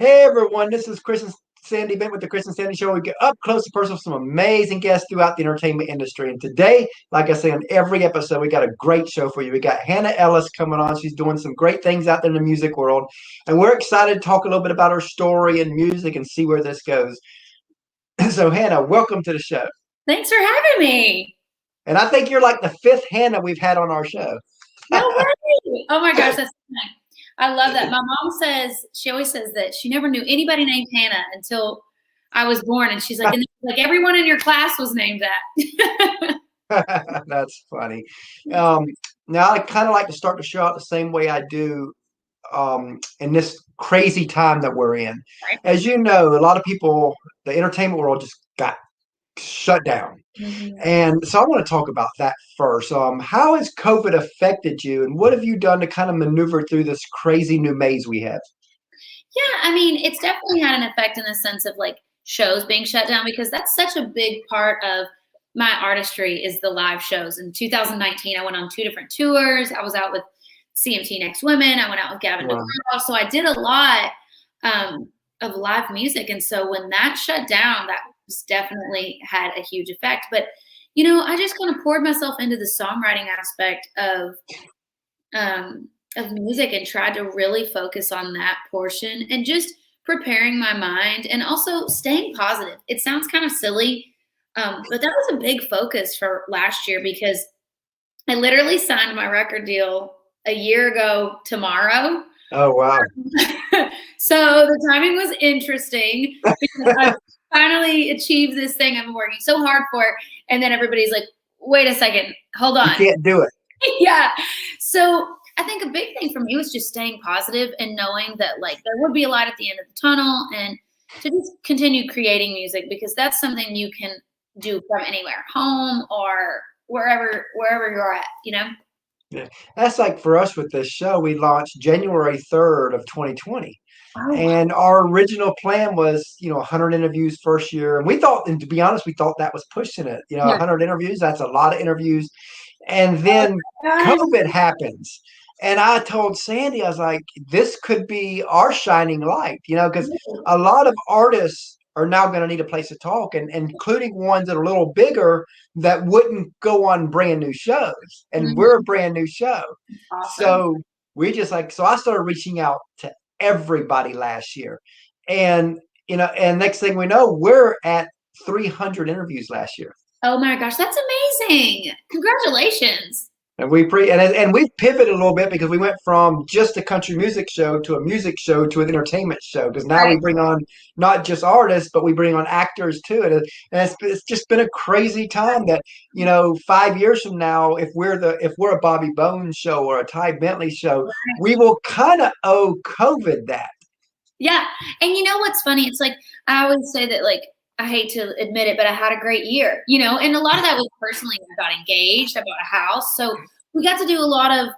Hey everyone, this is Chris and Sandy Bent with the Chris and Sandy Show. We get up close and personal with some amazing guests throughout the entertainment industry. And today, like I say on every episode, we got a great show for you. We got Hannah Ellis coming on. She's doing some great things out there in the music world. And we're excited to talk a little bit about her story and music and see where this goes. So, Hannah, welcome to the show. Thanks for having me. And I think you're like the fifth Hannah we've had on our show. No way. Oh my gosh, that's nice. I love that. My mom says, she always says that she never knew anybody named Hannah until I was born. And she's like, everyone in your class was named that. That's funny. Now, I kind of like to start the show out the same way I do in this crazy time that we're in. Right. As you know, a lot of people, the entertainment world just got shut down. Mm-hmm. And so I want to talk about that first. How has COVID affected you, and what have you done to kind of maneuver through this crazy new maze we have? Yeah, I mean, it's definitely had an effect in the sense of like shows being shut down because that's such a big part of my artistry is the live shows. In 2019, I went on 2 different tours. I was out with CMT Next Women. I went out with Gavin Wow. DeGraw. So I did a lot of live music. And so when that shut down, that definitely had a huge effect. But, you know, I just kind of poured myself into the songwriting aspect of music and tried to really focus on that portion and just preparing my mind and also staying positive. It sounds kind of silly, but that was a big focus for last year because I literally signed my record deal a year ago tomorrow. Oh, wow. So the timing was interesting because I finally achieved this thing I've been working so hard for. And then everybody's like, wait a second, hold on. You can't do it. Yeah. So I think a big thing for me was just staying positive and knowing that like there would be a light at the end of the tunnel and to just continue creating music because that's something you can do from anywhere, home or wherever you're at, you know? Yeah. That's like for us with this show, we launched January 3rd of 2020. Oh, And our original plan was, 100 interviews first year. And we thought, and to be honest, we thought that was pushing it. yeah. 100 interviews, that's a lot of interviews. And then Gosh. COVID happens. And I told Sandy, I was like, this could be our shining light, because a lot of artists are now going to need a place to talk, and including ones that are a little bigger that wouldn't go on brand new shows. And we're a brand new show. Awesome. So so I started reaching out to everybody last year. And, and next thing we know, we're at 300 interviews last year. Oh my gosh, that's amazing. Congratulations. And and we've pivoted a little bit because we went from just a country music show to a music show to an entertainment show. Because now we bring on not just artists, but we bring on actors too. And it's just been a crazy time that, 5 years from now, if we're a Bobby Bones show or a Ty Bentley show, we will kind of owe COVID that. Yeah. And you know what's funny? It's like I always say that like I hate to admit it, but I had a great year, and a lot of that was personally, I got engaged, I bought a house. So we got to do a lot of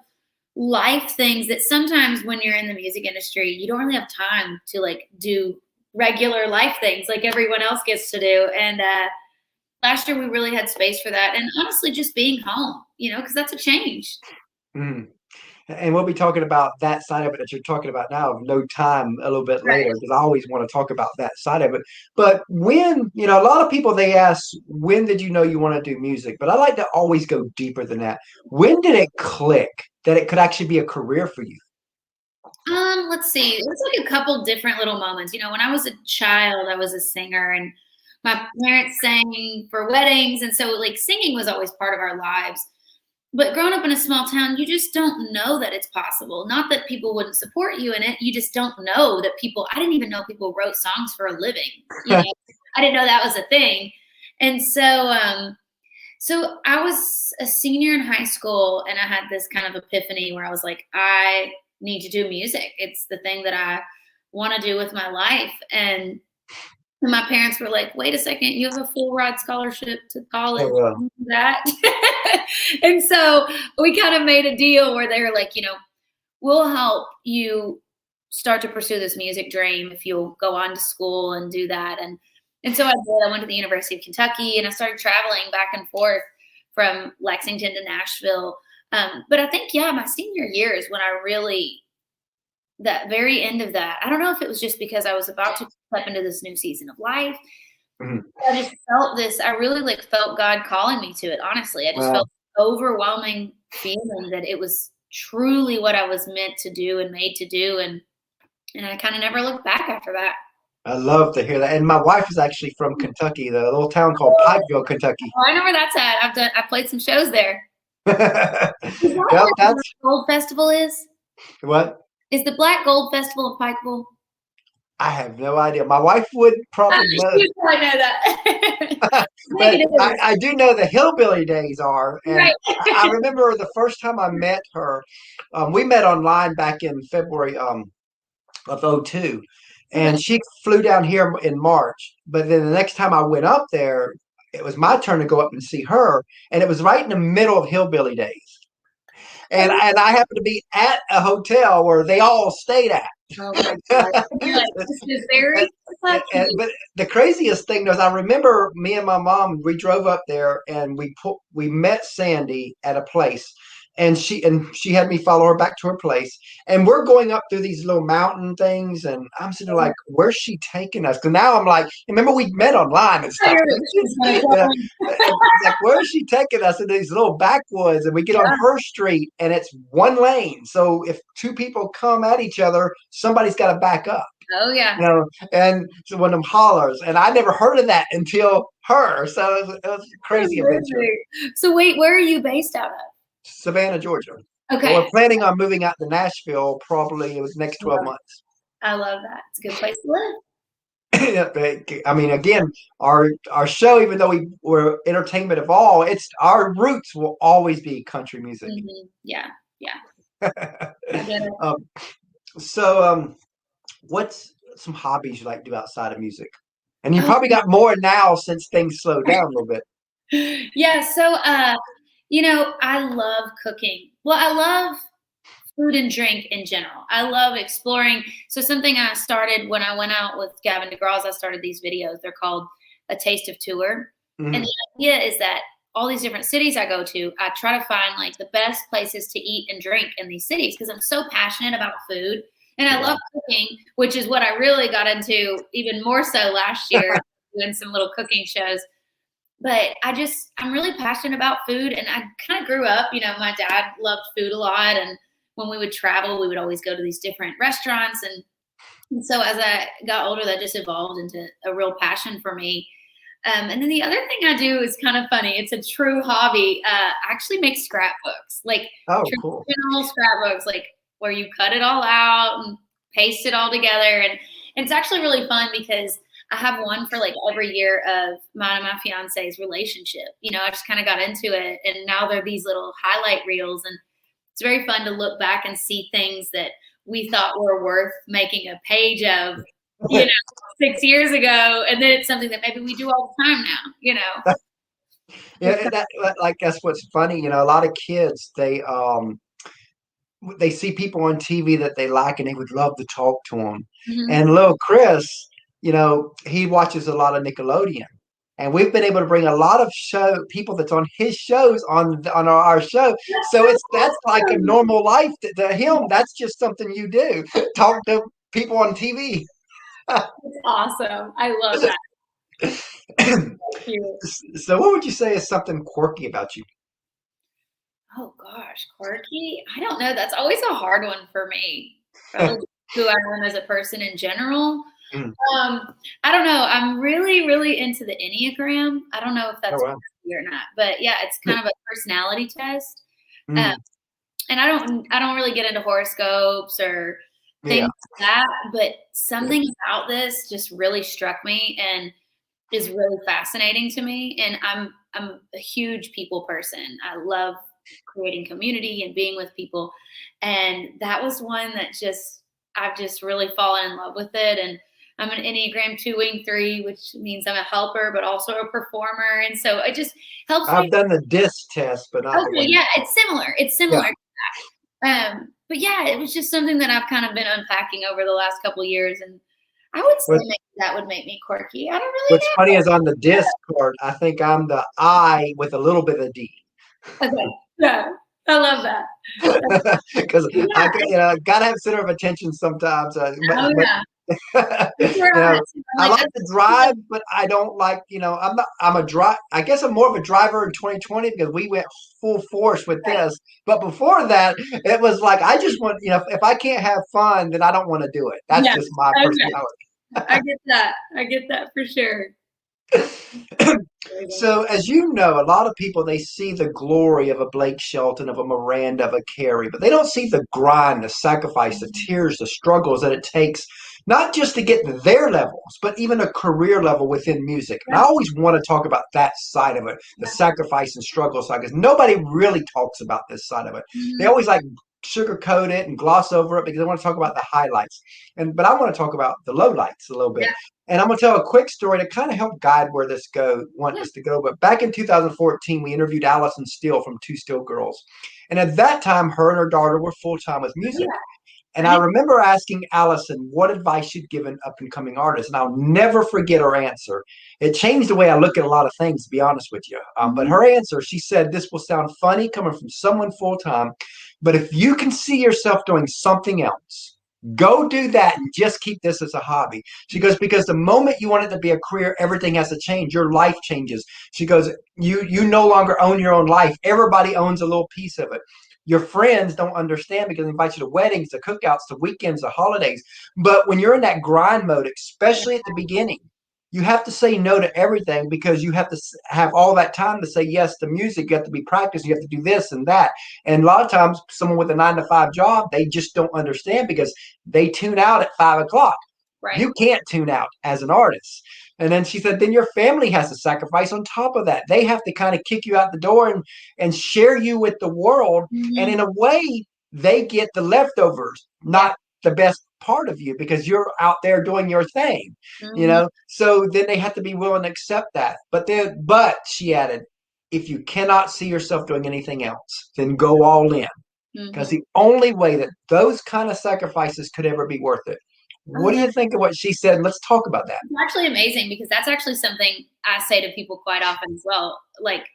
life things that sometimes when you're in the music industry, you don't really have time to like do regular life things like everyone else gets to do. And last year we really had space for that. And honestly, just being home, because that's a change. Mm. And we'll be talking about that side of it that you're talking about now, of no time a little bit later, because I always want to talk about that side of it. But when, a lot of people, they ask, when did you know you want to do music? But I like to always go deeper than that. When did it click that it could actually be a career for you? Let's see. It was like a couple different little moments. When I was a child, I was a singer and my parents sang for weddings. And so like singing was always part of our lives. But growing up in a small town, you just don't know that it's possible. Not that people wouldn't support you in it. You just don't know that I didn't even know people wrote songs for a living. I didn't know that was a thing. And so I was a senior in high school and I had this kind of epiphany where I was like, I need to do music. It's the thing that I want to do with my life. And my parents were like, wait a second, you have a full ride scholarship to college. Oh, wow. That. And so we kind of made a deal where they were like, we'll help you start to pursue this music dream if you'll go on to school and do that. And so I did. I went to the University of Kentucky and I started traveling back and forth from Lexington to Nashville. But I think, my senior year is when I really that very end of that, I don't know if it was just because I was about to step into this new season of life. Mhm. I just felt this. I really like felt God calling me to it. Honestly, I just Wow. felt overwhelming feeling that it was truly what I was meant to do and made to do, and I kind of never looked back after that. I love to hear that. And my wife is actually from Kentucky, the little town called Pikeville, Kentucky. Oh, I know where that's at. I played some shows there. Is that Yep, where the that's Black Gold Festival is? what Is the Black Gold Festival in Pikeville? I have no idea. My wife would probably know, You probably know that. I think but it is. I do know the hillbilly days are. And Right. I remember the first time I met her, we met online back in February of '02, Okay. and she flew down here in March. But then the next time I went up there, it was my turn to go up and see her, and it was right in the middle of hillbilly days. And I happened to be at a hotel where they all stayed at. Oh my God. You're like, this is very lucky. But the craziest thing was, I remember me and my mom. We drove up there and we met Sandy at a place, and she had me follow her back to her place. And we're going up through these little mountain things, and I'm sitting there like, where's she taking us? Because now I'm like, remember we met online and stuff. Yeah. It's like, where is she taking us in these little backwoods? And we get on her street, and it's one lane. So if two people come at each other, somebody's got to back up. Oh yeah. And so one of them hollers, and I never heard of that until her. So it was a crazy adventure. So wait, where are you based out of? Savannah, Georgia. Okay. We're planning on moving out to Nashville probably in the next 12 months. I love that. It's a good place to live. I mean, again, our show, even though we're entertainment of all, it's our roots will always be country music. Mm-hmm. Yeah, yeah. um, so, what's some hobbies you like to do outside of music? And you probably got more now since things slowed down a little bit. Yeah. So, I love cooking. Well, I love food and drink in general. I love exploring. So something I started when I went out with Gavin DeGraws, I started these videos. They're called A Taste of Tour. Mm-hmm. And the idea is that all these different cities I go to, I try to find like the best places to eat and drink in these cities because I'm so passionate about food. And I love cooking, which is what I really got into even more so last year, doing some little cooking shows. But I'm really passionate about food. And I kind of grew up, my dad loved food a lot. And when we would travel, we would always go to these different restaurants. And so as I got older, that just evolved into a real passion for me. And then the other thing I do is kind of funny. It's a true hobby. I actually make scrapbooks, like cool. traditional scrapbooks, like where you cut it all out and paste it all together. And it's actually really fun because I have one for like every year of mine and my fiance's relationship. I just kind of got into it. And now they're these little highlight reels. And it's very fun to look back and see things that we thought were worth making a page of, 6 years ago. And then it's something that maybe we do all the time now, Yeah, that's what's funny. A lot of kids, they see people on TV that they like and they would love to talk to them. Mm-hmm. And little Chris, he watches a lot of Nickelodeon. And we've been able to bring a lot of people that's on his shows on our show. So that's like a normal life to him. That's just something you do. Talk to people on TV. That's awesome. I love that. Thank you. So what would you say is something quirky about you? Oh gosh, quirky? I don't know. That's always a hard one for me. Probably who I am as a person in general. I don't know. I'm really, really into the Enneagram. I don't know if that's or not, but yeah, it's kind of a personality test. And I don't really get into horoscopes or things like that, but something about this just really struck me and is really fascinating to me. And I'm a huge people person. I love creating community and being with people. And that was one that I've just really fallen in love with it. And I'm an Enneagram 2 wing 3, which means I'm a helper, but also a performer. And so it just helps me. I've done the DISC test, but not yeah, it's similar. It's similar to that. But yeah, it was just something that I've kind of been unpacking over the last couple of years. And I would say maybe that would make me quirky. I don't really know. What's funny is on the DISC part, I think I'm the I with a little bit of D. Okay. Yeah. I love that. Because I, Yeah. gotta have center of attention sometimes. Oh But yeah. you That's where I'm know, at too. I'm I like, like to drive, but I don't like, I'm not, I'm a drive. I guess I'm more of a driver in 2020 because we went full force with right. this. But before that, it was like, I just want, if I can't have fun, then I don't want to do it. That's Yeah. just my Okay. personality. I get that. I get that for sure. So, as you know, a lot of people they see the glory of a Blake Shelton, of a Miranda, of a Carey, but they don't see the grind, the sacrifice, the tears, the struggles that it takes, not just to get to their levels, but even a career level within music. And I Yeah. always want to talk about that side of it, the sacrifice and struggle side, because nobody really talks about this side of it. They Mhm. always like sugarcoat it and gloss over it because they want to talk about the highlights. But I want to talk about the lowlights a little bit. Yeah. And I'm going to tell a quick story to kind of help guide where this want Yeah. this to go. But back in 2014, we interviewed Allison Steele from Two Steel Girls. And at that time, her and her daughter were full time with music. Yeah. And I I did. remember asking Allison what advice she'd given up and coming artists. And I'll never forget her answer. It changed the way I look at a lot of things, to be honest with you. But Mhm. her answer, she said, this will sound funny coming from someone full time. But if you can see yourself doing something else, go do that and just keep this as a hobby. She goes, because the moment you want it to be a career, everything has to change. Your life changes. She goes, you no longer own your own life. Everybody owns a little piece of it. Your friends don't understand because they invite you to weddings, to cookouts, to weekends, to holidays. But when you're in that grind mode, especially at the beginning, you have to say no to everything because you have to have all that time to say yes to music. You have to be practiced. You have to do this and that. And a lot of times, someone with a 9 to 5 job, they just don't understand because they tune out at 5 o'clock. Right. You can't tune out as an artist. And then she said, then your family has to sacrifice on top of that. They have to kind of kick you out the door and share you with the world. And Mhm. in a way, they get the leftovers, Yeah. not the best part of you because you're out there doing your thing. Mhm. So then they have to be willing to accept that. But she added, if you cannot see yourself doing anything else, then go all in. Because Mhm. the only way that those kind of sacrifices could ever be worth it. Oh What do yeah. you think of what she said? Let's talk about that. It's actually amazing because that's actually something I say to people quite often as well. Like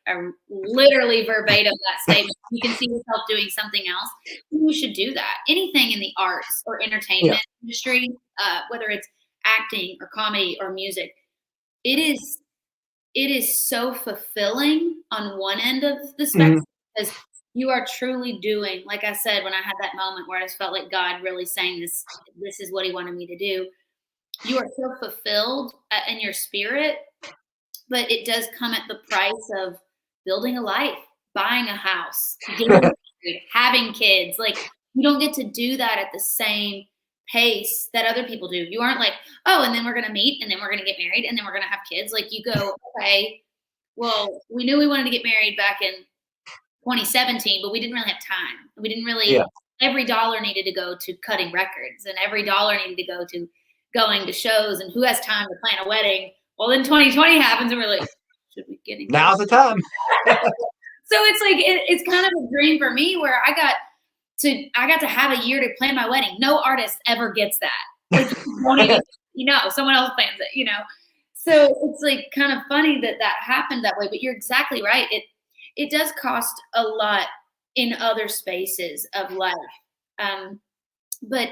literally verbatim that statement. You can see yourself doing something else. You should do that. Anything in the arts or Yeah. entertainment industry, whether it's acting or comedy or music, it is it is so fulfilling on one end of the Mhm. spectrum because you are truly doing, like I said, when I had that moment where I just felt like God really saying this is what he wanted me to do. You are so fulfilled in your spirit, but it does come at the price of building a life, buying a house, getting married, having kids. Like you don't get to do that at the same pace that other people do. You aren't like, oh, and then we're gonna meet, and then we're gonna get married, and then we're gonna have kids. Like you go, okay, well, we knew we wanted to get married back in 2017, but we didn't really have time. We didn't Yeah. really. Every dollar needed to go to cutting records, and every dollar needed to go to going to shows. And who has time to plan a wedding? Well, then 2020 happens, and we're like, should we get engaged? Now's the time. So it's like it's kind of a dream for me where I got to have a year to plan my wedding. No artist ever gets that. Like you won't even someone else plans it. So it's like kind of funny that that happened that way. But you're exactly right. It does cost a lot in other spaces of life, but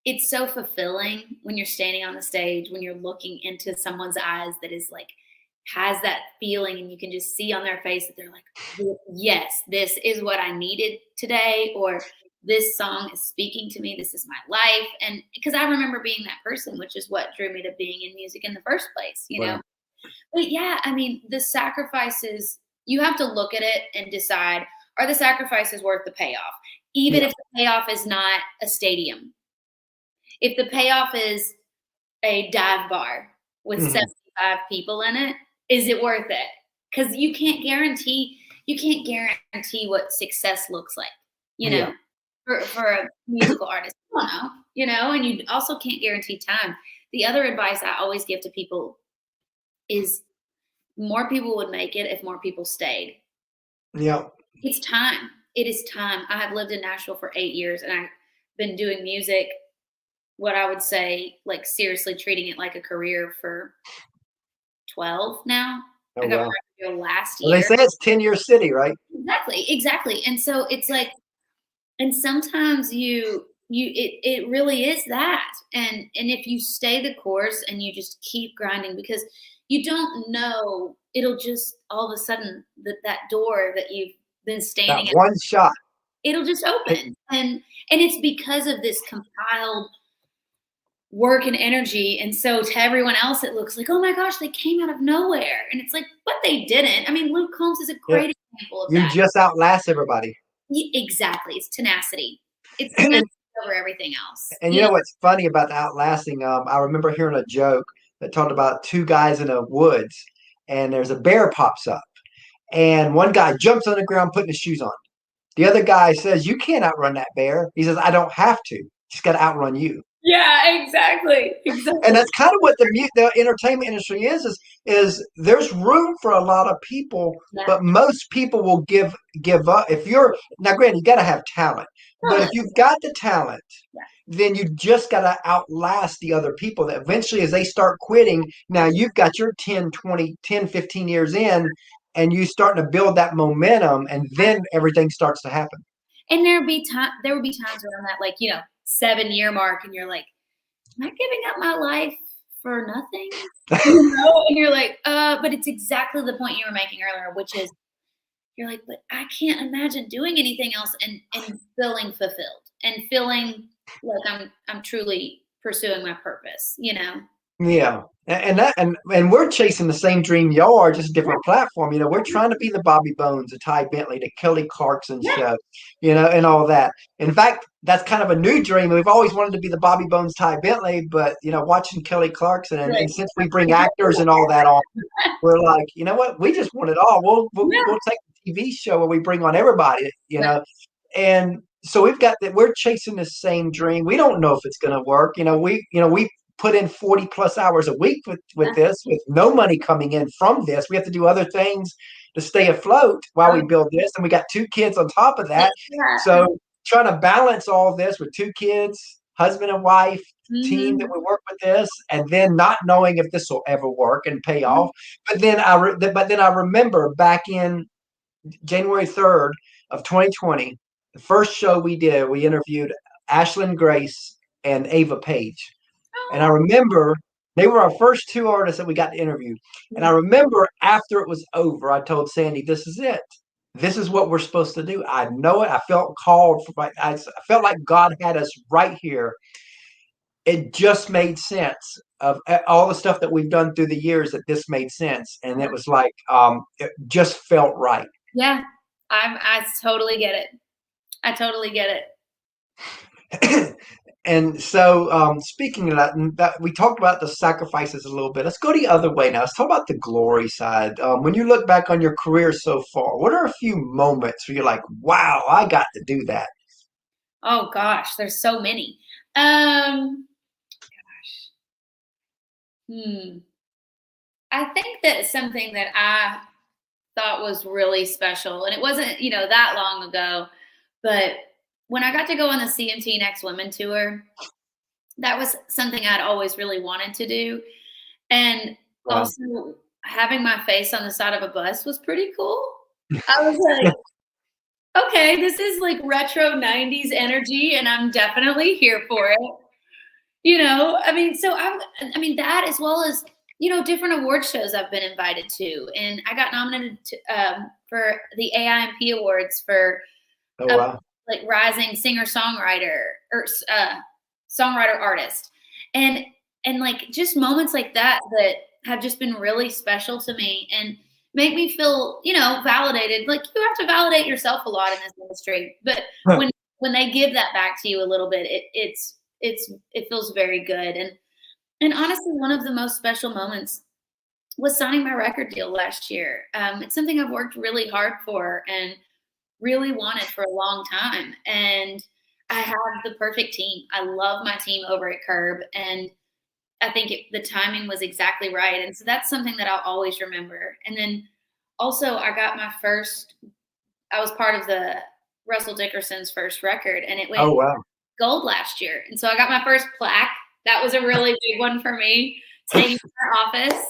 it's so fulfilling when you're standing on the stage, when you're looking into someone's eyes that is like has that feeling and you can just see on their face that they're like, yes, this is what I needed today, or this song is speaking to me, this is my life. And because I remember being that person, which is what drew me to being in music in the first place. Right. But yeah, I mean, the sacrifices, you have to look at it and decide, are the sacrifices worth the payoff? Even Yeah. if the payoff is not a stadium, if the payoff is a dive bar with Mhm. 75 people in it, is it worth it? Because you can't guarantee what success looks like, you Yeah. know, for a musical artist. I don't know, and you also can't guarantee time. The other advice I always give to people is more people would make it if more people stayed. Yeah. It's time. It is time. I have lived in Nashville for 8 years and I've been doing music, what I would say, like seriously treating it like a career for 12 now. Oh I got wow. my record deal last Well, they year. say it's 10-year city, right? Exactly. And so it's like, and sometimes it really is that. And if you stay the course and you just keep grinding, because you don't know, it'll just all of a sudden that door that you've been That standing at, one shot. it'll just Hey, open. And it's because of this compiled work and energy. And so to everyone else, it looks like, oh my gosh, they came out of nowhere. And it's like, but they didn't. I mean, Luke Combs is a yeah, great example of you that. just outlast everybody. Exactly. It's tenacity. It's tenacity and, over everything else. and you know what's funny about the outlasting? I remember hearing a joke that talked about two guys in a woods, and there's a bear pops up, and one guy jumps on the ground putting his shoes on. The other guy says, "You can't outrun that bear." He says, "I don't have to. Just got to outrun you." Yeah, exactly. And Exactly. that's kind of what the entertainment industry is there's room for a lot of people, Yeah. but most people will give up. If you're now, granted, you got to have talent, but if Totally. you've got the talent, Yeah. then you just got to outlast the other people that eventually, as they start quitting, now you've got your 10, 20, 10, 15 years in, and you starting to build that momentum, and then everything starts to happen. And there would be times around that, like, 7-year mark, and you're like, am I giving up my life for nothing? And you're like, but it's exactly the point you were making earlier, which is you're like, but I can't imagine doing anything else and feeling fulfilled and feeling like I'm truly pursuing my purpose. Yeah. And we're chasing the same dream y'all are, just a different platform. We're trying to be the Bobby Bones, the Ty Bentley, the Kelly Clarkson Yeah. show, and all that. In fact, that's kind of a new dream. We've always wanted to be the Bobby Bones, Ty Bentley, but watching Kelly Clarkson, and since we bring actors and all that on, we're like, you know what? We just want it all. We'll take a TV show where we bring on everybody, and so we've got that. We're chasing the same dream. We don't know if it's going to work. We put in 40 plus hours a week with this, with no money coming in from this. We have to do other things to stay afloat while we build this. And we got 2 kids on top of that. Yeah. So trying to balance all this with 2 kids, husband and wife, team that Mhm. we work with this, and then not knowing if this will ever work and pay off. But then I remember back in January 3rd of 2020, the first show we did, we interviewed Ashlyn Grace and Ava Page. And I remember they were our first 2 artists that we got to interview. And I remember after it was over, I told Sandy, "This is it. This is what we're supposed to do. I know it. I felt called. I felt like God had us right here." It just made sense of all the stuff that we've done through the years, that this made sense. And it was like, it just felt right. Yeah. I totally get it. I totally get it. And so, speaking of that, we talked about the sacrifices a little bit. Let's go the other way now. Let's talk about the glory side. When you look back on your career so far, what are a few moments where you're like, "Wow, I got to do that"? Oh gosh, there's so many. Gosh. I think that something that I thought was really special, and it wasn't, that long ago, but when I got to go on the CMT Next Women tour, that was something I'd always really wanted to do. And Wow. also having my face on the side of a bus was pretty cool. I was like, okay, this is like retro 90s energy, and I'm definitely here for it. That, as well as, different award shows I've been invited to. And I got nominated for the AIMP Awards for Oh a wow. like rising singer-songwriter or songwriter artist. And like just moments like that have just been really special to me and make me feel, validated. Like, you have to validate yourself a lot in this industry, but when they give that back to you a little bit, it feels very good. And honestly, one of the most special moments was signing my record deal last year. It's something I've worked really hard for and really wanted for a long time. And I have the perfect team. I love my team over at Curb, and I think the timing was exactly right. And so that's something that I'll always remember. And then also, I was part of the Russell Dickerson's first record, and it went Oh wow. gold last year. And so I got my first plaque. That was a really big one for me. It's hanging in our office.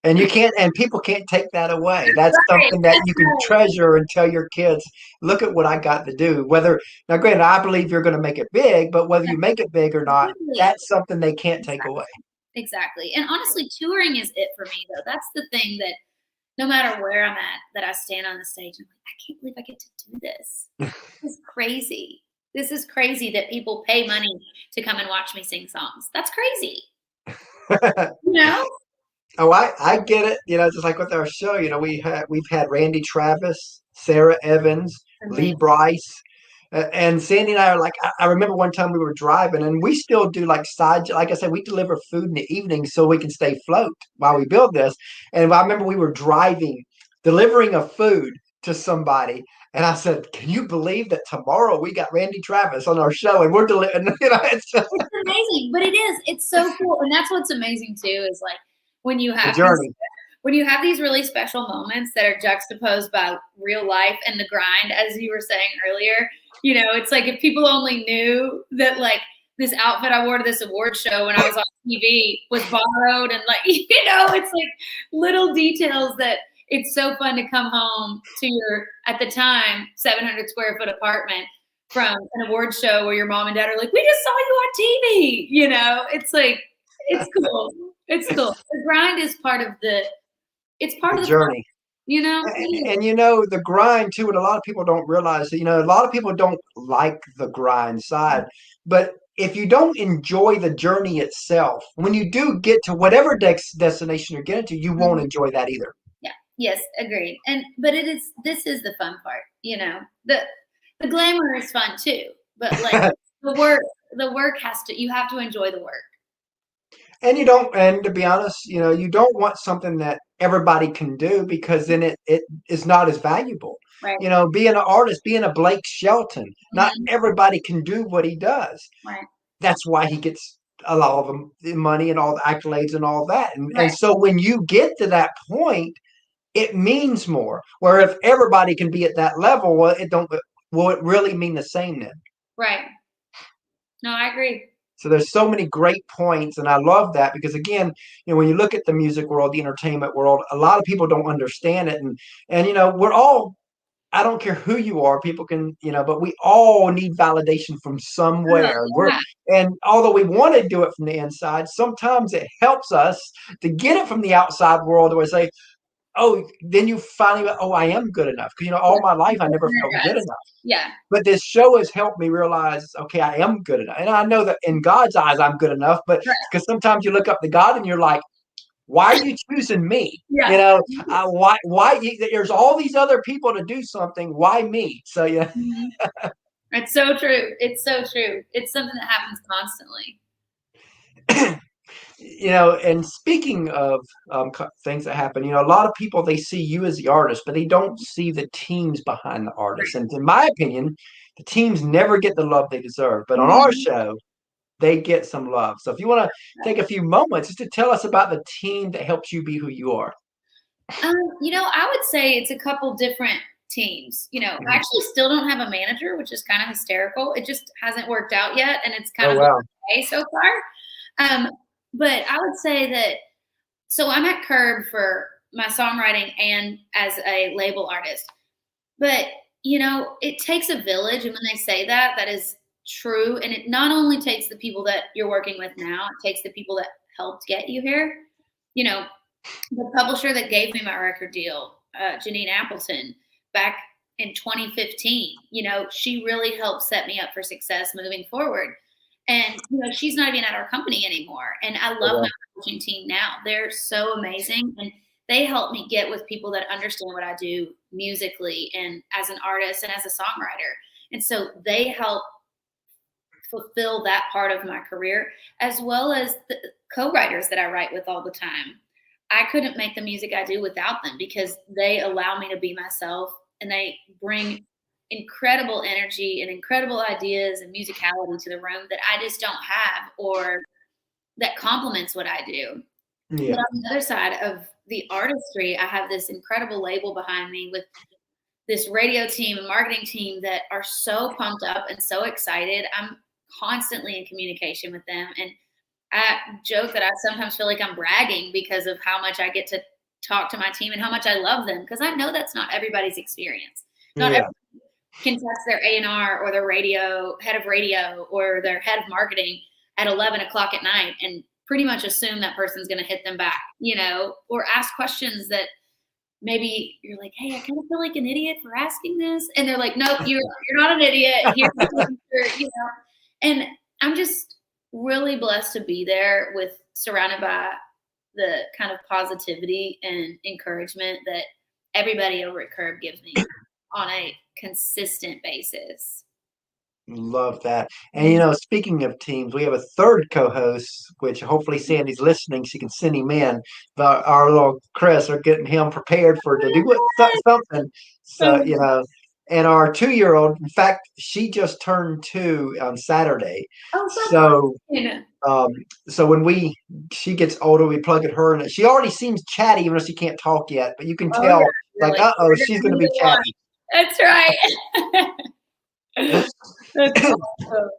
And you can't, and people can't take that away. That's Right. something that That's you can right. treasure and tell your kids, look at what I got to do. Whether, now granted, I believe you're going to make it big, but whether you make it big or not, Exactly. that's something they can't take away. Exactly. And honestly, touring is it for me though. That's the thing that no matter where I'm at, that I stand on the stage and I'm like, I can't believe I get to do this. This is crazy. This is crazy that people pay money to come and watch me sing songs. That's crazy. You know? Oh, I get it. Just like with our show, we've had Randy Travis, Sarah Evans, Lee Amazing. Bryce, and Sandy and I are like. I remember one time we were driving, and we still do like like I said, we deliver food in the evening so we can stay afloat while we build this. And I remember we were driving, delivering a food to somebody, and I said, "Can you believe that tomorrow we got Randy Travis on our show, and we're delivering?" It's just It's amazing, but it is. It's so cool, and that's what's amazing too. Is like when you the have these journey. really special moments that are juxtaposed by real life and the grind, as you were saying earlier. It's like if people only knew that like this outfit I wore to this award show when I was on TV was borrowed, and like it's like little details that it's so fun to come home to your at the time 700 square foot apartment from an award show where your mom and dad are like, we just saw you on TV. It's like, it's cool. It's cool. The grind is part of it's part The of the fun, journey. you know? And the grind too, and a lot of people don't realize that, a lot of people don't like the grind side. But if you don't enjoy the journey itself, when you do get to whatever destination you're getting to, you won't Mhm. enjoy that either. Yeah. Yes, agreed. But this is the fun part, the glamour is fun too, but like the work you have to enjoy the work. And you don't, and to be honest, you don't want something that everybody can do, because then it is not as valuable. Right. Being an artist, being a Blake Shelton, not Mhm. everybody can do what he does. Right. That's why he gets a lot of the money and all the accolades and all that. And Right. so when you get to that point, it means more. Where if everybody can be at that level, well, it really mean the same then? Right. No, I agree. So there's so many great points, and I love that, because again, when you look at the music world, the entertainment world, a lot of people don't understand it, and we're all. I don't care who you are, people can, but we all need validation from Oh, somewhere. yeah. And although we want to do it from the inside, sometimes it helps us to get it from the outside world, where we say, oh, then you finally, oh, I am good enough. Because, all my life I never felt good enough. Yeah. But this show has helped me realize, okay, I am good enough. And I know that in God's eyes, I'm good enough. But Right. because sometimes you look up to God and you're like, why are you choosing me? Yeah. Why there's all these other people to do something. Why me? So, yeah. Mhm. It's so true. It's so true. It's something that happens constantly. And speaking of things that happen, a lot of people, they see you as the artist, but they don't see the teams behind the artist. And in my opinion, the teams never get the love they deserve. But on our Mhm. show, they get some love. So if you want to take a few moments just to tell us about the team that helps you be who you are. I would say it's a couple different teams. I Mhm. actually still don't have a manager, which is kind of hysterical. It just hasn't worked out yet, and it's kind Oh, of wow. okay so far. But I would say that so I'm at Curb for my songwriting and as a label artist. But, it takes a village. And when they say that, that is true. And it not only takes the people that you're working with now, it takes the people that helped get you here. The publisher that gave me my record deal, Janine Appleton, back in 2015, she really helped set me up for success moving forward. And, she's not even at our company anymore. And I Oh, love wow. my publishing team now. They're so amazing. And they help me get with people that understand what I do musically and as an artist and as a songwriter. And so they help fulfill that part of my career, as well as the co-writers that I write with all the time. I couldn't make the music I do without them because they allow me to be myself and they bring incredible energy and incredible ideas and musicality to the room that I just don't have or that complements what I do. But Yeah. on the other side of the artistry, I have this incredible label behind me with this radio team and marketing team that are so pumped up and so excited. I'm constantly in communication with them. And I joke that I sometimes feel like I'm bragging because of how much I get to talk to my team and how much I love them, because I know that's not everybody's experience. Not Yeah. everybody can text their A&R or their head of radio or their head of marketing at 11 o'clock at night and pretty much assume that person's going to hit them back, or ask questions that maybe you're like, hey, I kind of feel like an idiot for asking this. And they're like, nope, you're not an idiot. Here's the answer, And I'm just really blessed to be there surrounded by the kind of positivity and encouragement that everybody over at Curb gives me on a consistent basis. Love that. And speaking of teams, we have a third co-host, which hopefully Sandy's listening. She can send him in. But our little Chris are getting him prepared to do something. So, and our 2-year-old, in fact, she just turned 2 on Saturday. Oh, So when she gets older, we plug at her, and she already seems chatty, even though she can't talk yet. But you can tell, she's going to be chatty. That's right. That's awesome.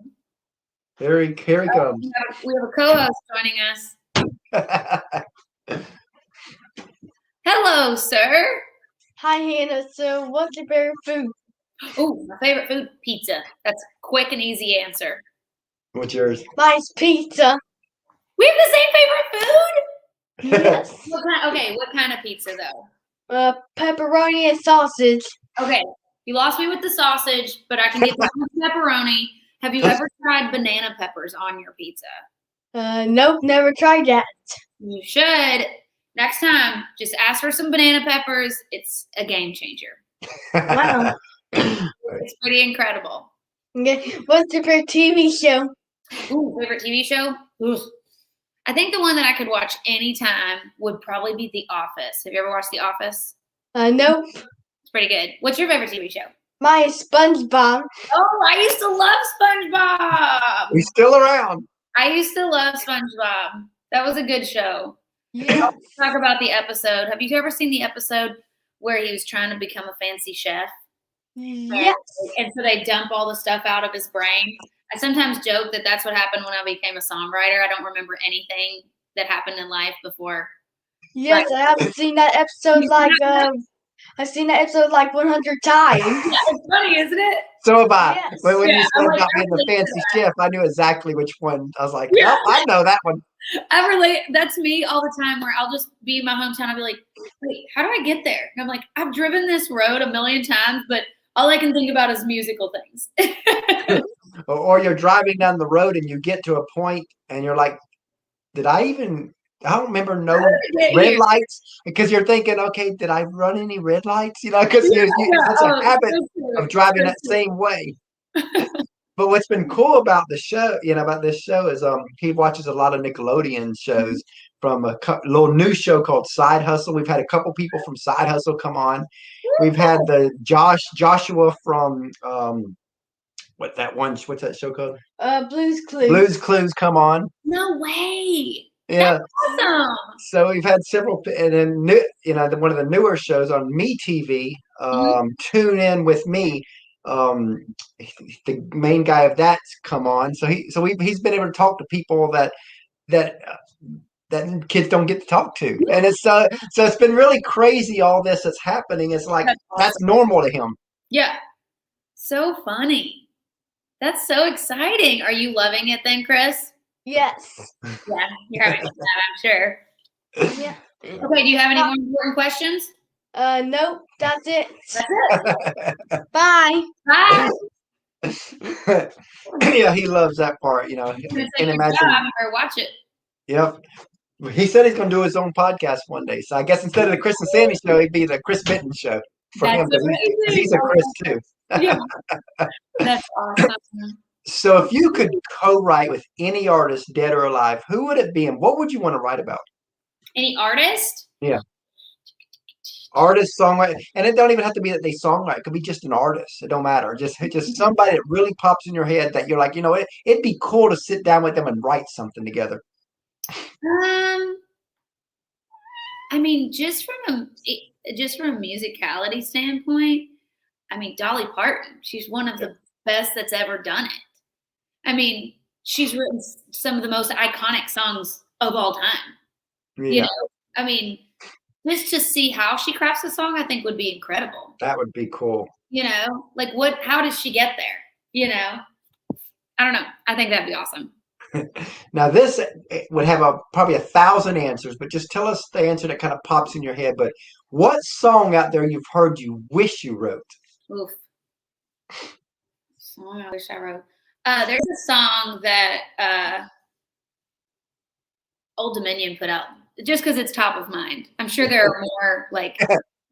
Here he comes. We have a co-host joining us. Hello, sir. Hi, Hannah. So, what's your favorite food? Oh, my favorite food, pizza. That's a quick and easy answer. What's yours? Mine's pizza. We have the same favorite food? Yes. What kind of pizza, though? Pepperoni and sausage. Okay, you lost me with the sausage, but I can get the pepperoni. Have you ever tried banana peppers on your pizza? Nope, never tried that. You should. Next time, just ask for some banana peppers. It's a game changer. Wow. It's pretty incredible. Okay. What's your favorite TV show? Ooh, favorite TV show? Ooh. I think the one that I could watch anytime would probably be The Office. Have you ever watched The Office? Nope. It's pretty good. What's your favorite TV show? Mine is SpongeBob. Oh, I used to love SpongeBob. He's still around. I used to love SpongeBob. That was a good show. Yeah. Let's talk about the episode. Have you ever seen the episode where he was trying to become a fancy chef? Yes. And so they dump all the stuff out of his brain. I sometimes joke that that's what happened when I became a songwriter. I don't remember anything that happened in life before. Yes, I have seen that episode I've seen that episode like 100 times. Yeah, it's funny, isn't it? So have I. Yes. When you said about being the fancy chef, I knew exactly which one. I was like, I know that one. I relate. That's me all the time where I'll just be in my hometown. I'll be like, wait, how do I get there? And I'm like, I've driven this road a million times, but all I can think about is musical things. Or you're driving down the road and you get to a point and you're like, I don't remember no red lights, because you're thinking, okay, did I run any red lights? Because it's a habit of driving that same way. But what's been cool about the show, about this show is he watches a lot of Nickelodeon shows from a little new show called Side Hustle. We've had a couple people from Side Hustle come on. We've had the Joshua from what's that show called? Blue's Clues. Blue's Clues come on. No way. Yeah. That's awesome. So we've had several, and then one of the newer shows on Me TV, Tune In With Me. The main guy of that's come on. So he's been able to talk to people that kids don't get to talk to, and it's so it's been really crazy. All this that's happening. It's like that's normal to him. Yeah. So funny. That's so exciting. Are you loving it then, Chris? Yes. Yeah, you're having fun, I'm sure. Yeah. Okay, do you have any more important questions? Nope, that's it. That's it. Bye. Bye. Yeah, he loves that part. Can imagine. Or watch it. Yep. He said he's going to do his own podcast one day. So I guess instead of the Chris and Sammy show, it'd be the Chris Benton show for him, because he's a Chris too. Yeah. That's awesome. So if you could co-write with any artist, dead or alive, who would it be, and what would you want to write about? Any artist? Yeah. Artist, songwriter, and it don't even have to be that they songwrite. It could be just an artist. It don't matter. Just somebody that really pops in your head that you're like, it'd be cool to sit down with them and write something together. I mean, just from a musicality standpoint, I mean, Dolly Parton, she's one of the best that's ever done it. I mean, she's written some of the most iconic songs of all time. You Yeah, know, I mean, just to see how she crafts a song, I think would be incredible. that would be cool. You know, like how does she get there? You know, I don't know. I think that'd be awesome. Now, this would have probably 1,000 answers, but just tell us the answer that kind of pops in your head. But what song out there you've heard you wish you wrote? Oof. Song I wish I wrote. There's a song that Old Dominion put out, just because it's top of mind. I'm sure there are more like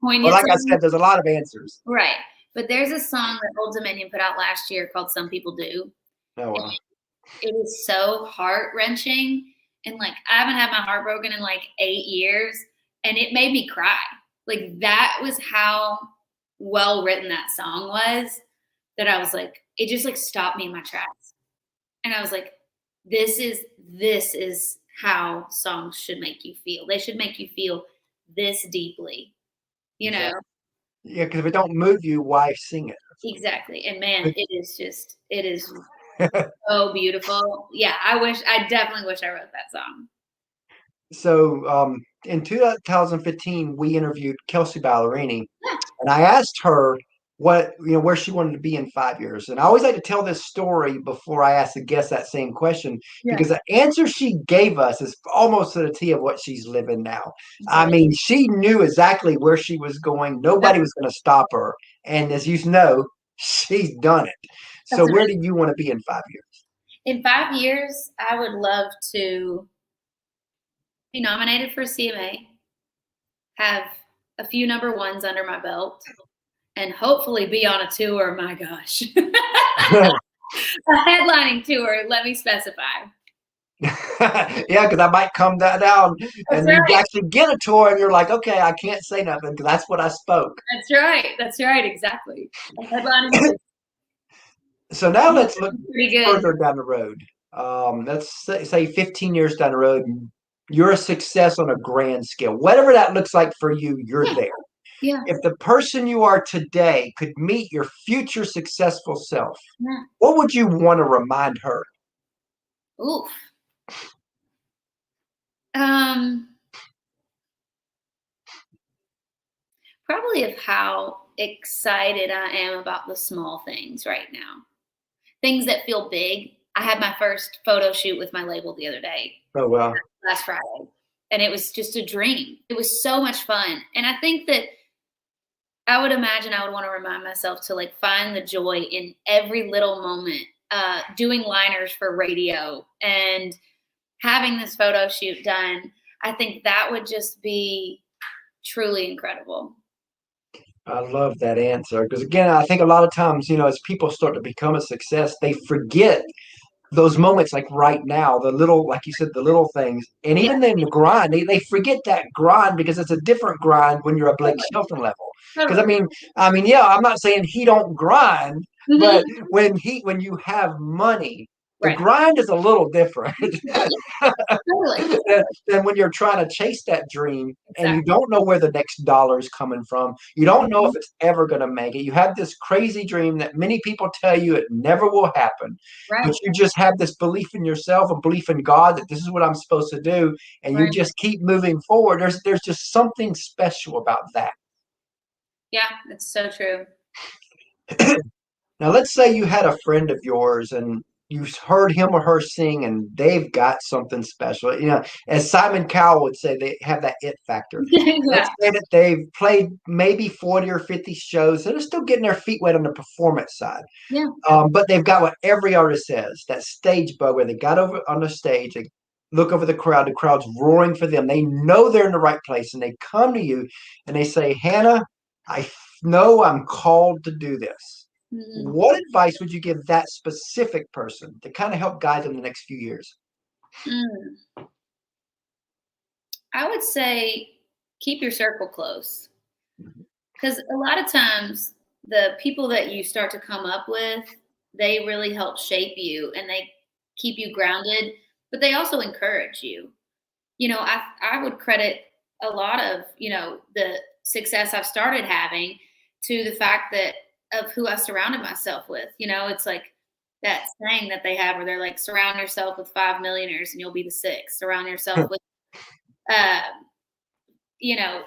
poignant. Well, like I songs. said, there's a lot of answers. Right. But there's a song that Old Dominion put out last year called Some People Do. Oh, wow. It is so heart-wrenching. And like I haven't had my heart broken in like 8 years. And it made me cry. Like that was how well written that song was, that I was like, it just like stopped me in my tracks. And I was like, this is how songs should make you feel. They should make you feel this deeply, you know? Yeah, because if it don't move you, why sing it? Exactly. And man, it is so beautiful. Yeah, I definitely wish I wrote that song. So in 2015, we interviewed Kelsey Ballerini, and I asked her where she wanted to be in 5 years. And I always like to tell this story before I ask the guest that same question, because the answer she gave us is almost to the T of what she's living now. I mean, she knew exactly where she was going. Nobody was going to stop her. And as you know, she's done it. So where do you want to be in 5 years? In 5 years, I would love to be nominated for a CMA, have a few number ones under my belt, and hopefully be on a tour. My gosh. A headlining tour, let me specify. Yeah, because I might come down and you actually get a tour and you're like, okay, I can't say nothing because that's what I spoke. That's right, exactly. A headlining So now let's look further down the road. Let's say 15 years down the road, you're a success on a grand scale. Whatever that looks like for you, you're there. Yeah. If the person you are today could meet your future successful self, what would you want to remind her? Oof. Probably of how excited I am about the small things right now. Things that feel big. I had my first photo shoot with my label the other day. Oh, wow. Last Friday. And it was just a dream. It was so much fun. And I think that I would imagine I would want to remind myself to like find the joy in every little moment, doing liners for radio and having this photo shoot done. I think that would just be truly incredible. I love that answer because, again, I think a lot of times, as people start to become a success, they forget those moments like right now, the little, like you said, the little things. And even then the grind, they forget that grind because it's a different grind when you're a Blake Shelton level. Because I mean, yeah, I'm not saying he don't grind, but when you have money, the grind is a little different than when you're trying to chase that dream and you don't know where the next dollar is coming from. You don't know if it's ever going to make it. You have this crazy dream that many people tell you it never will happen, but you just have this belief in yourself, a belief in God that this is what I'm supposed to do, and you just keep moving forward. There's just something special about that. Yeah, it's so true. Now, let's say you had a friend of yours and you heard him or her sing and they've got something special. As Simon Cowell would say, they have that it factor. Let's say that they've played maybe 40 or 50 shows. So they're still getting their feet wet on the performance side. Yeah. But they've got what every artist says, that stage bug where they got over on the stage, they look over the crowd's roaring for them. They know they're in the right place and they come to you and they say, Hannah, I know I'm called to do this. Mm-hmm. What advice would you give that specific person to kind of help guide them the next few years? I would say keep your circle close. Because a lot of times the people that you start to come up with, they really help shape you and they keep you grounded, but they also encourage you. I would credit a lot of, the success I've started having to the fact that of who I surrounded myself with. It's like that saying that they have where they're like, surround yourself with 5 millionaires and you'll be the sixth. Surround yourself with, uh, you know,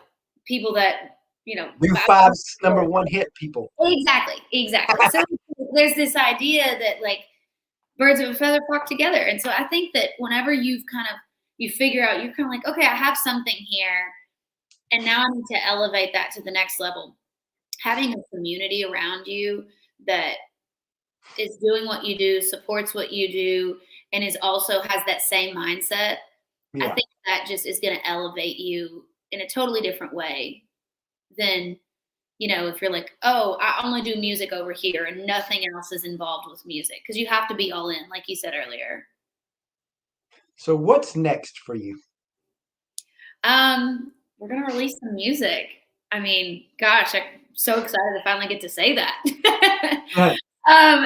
people that, You five number one hit people. Exactly. So there's this idea that like birds of a feather flock together. And so I think that whenever you figure out, you're kind of like, okay, I have something here and now I need to elevate that to the next level. Having a community around you that is doing what you do, supports what you do, and is also has that same mindset, I think that just is going to elevate you in a totally different way than, if you're like, oh, I only do music over here and nothing else is involved with music, because you have to be all in, like you said earlier. So what's next for you? We're going to release some music. I mean, gosh, I'm so excited to finally get to say that. Right.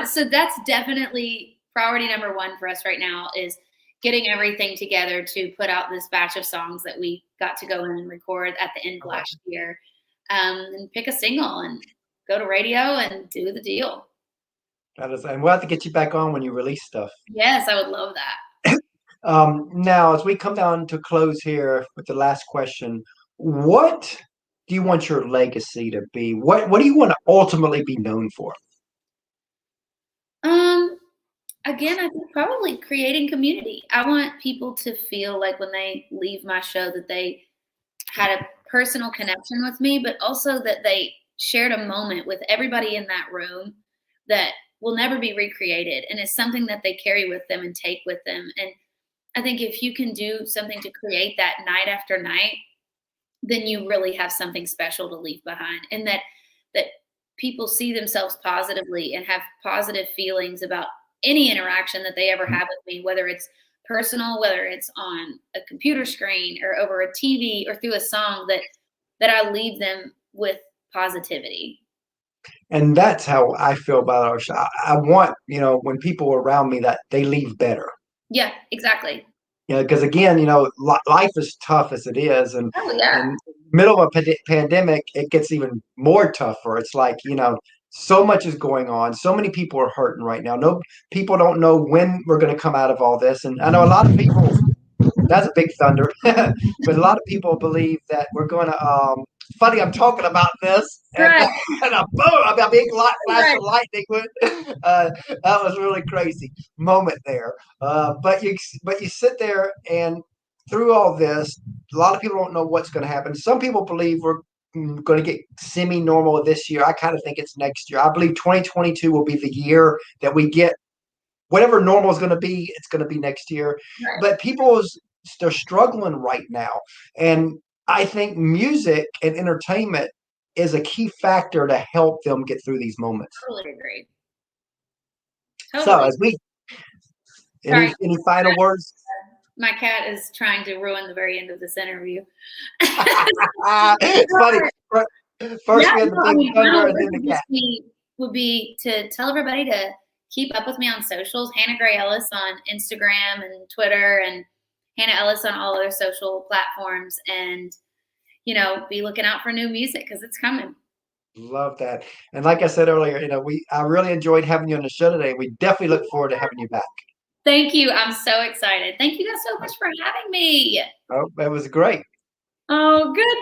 So that's definitely priority number one for us right now, is getting everything together to put out this batch of songs that we got to go in and record at the end of last year, and pick a single and go to radio and do the deal. And we'll have to get you back on when you release stuff. Yes, I would love that. Now, as we come down to close here with the last question, what do you want your legacy to be? What do you want to ultimately be known for? Again, I think probably creating community. I want people to feel like when they leave my show that they had a personal connection with me, but also that they shared a moment with everybody in that room that will never be recreated. And it's something that they carry with them and take with them. And I think if you can do something to create that night after night, then you really have something special to leave behind. And that people see themselves positively and have positive feelings about any interaction that they ever have with me, whether it's personal, whether it's on a computer screen or over a TV or through a song, that I leave them with positivity. And that's how I feel about our show. I want, when people are around me, that they leave better. Yeah, exactly. Because again, life is tough as it is, and yeah. Middle of a pandemic, it gets even more tougher. It's like, so much is going on. So many people are hurting right now. No, people don't know when we're going to come out of all this. And I know a lot of people, that's a big thunder, but a lot of people believe that we're going to, funny, I'm talking about this, and, right. and a boom, a big flash of lightning. That was really crazy moment there. But you sit there, and through all this, a lot of people don't know what's going to happen. Some people believe we're going to get semi-normal this year. I kind of think it's next year. I believe 2022 will be the year that we get whatever normal is going to be. It's going to be next year. Right. But they're struggling right now, and I think music and entertainment is a key factor to help them get through these moments. Totally agree. So as we, any final words? My cat is trying to ruin the very end of this interview. It's funny. First we had the big thunder, and then the cat. Would be to tell everybody to keep up with me on socials. Hannah Gray Ellis on Instagram and Twitter, and Hannah Ellis on all other social platforms, and be looking out for new music because it's coming. Love that. And like I said earlier, I really enjoyed having you on the show today. We definitely look forward to having you back. Thank you. I'm so excited. Thank you guys so much for having me. Oh, that was great. Oh, good.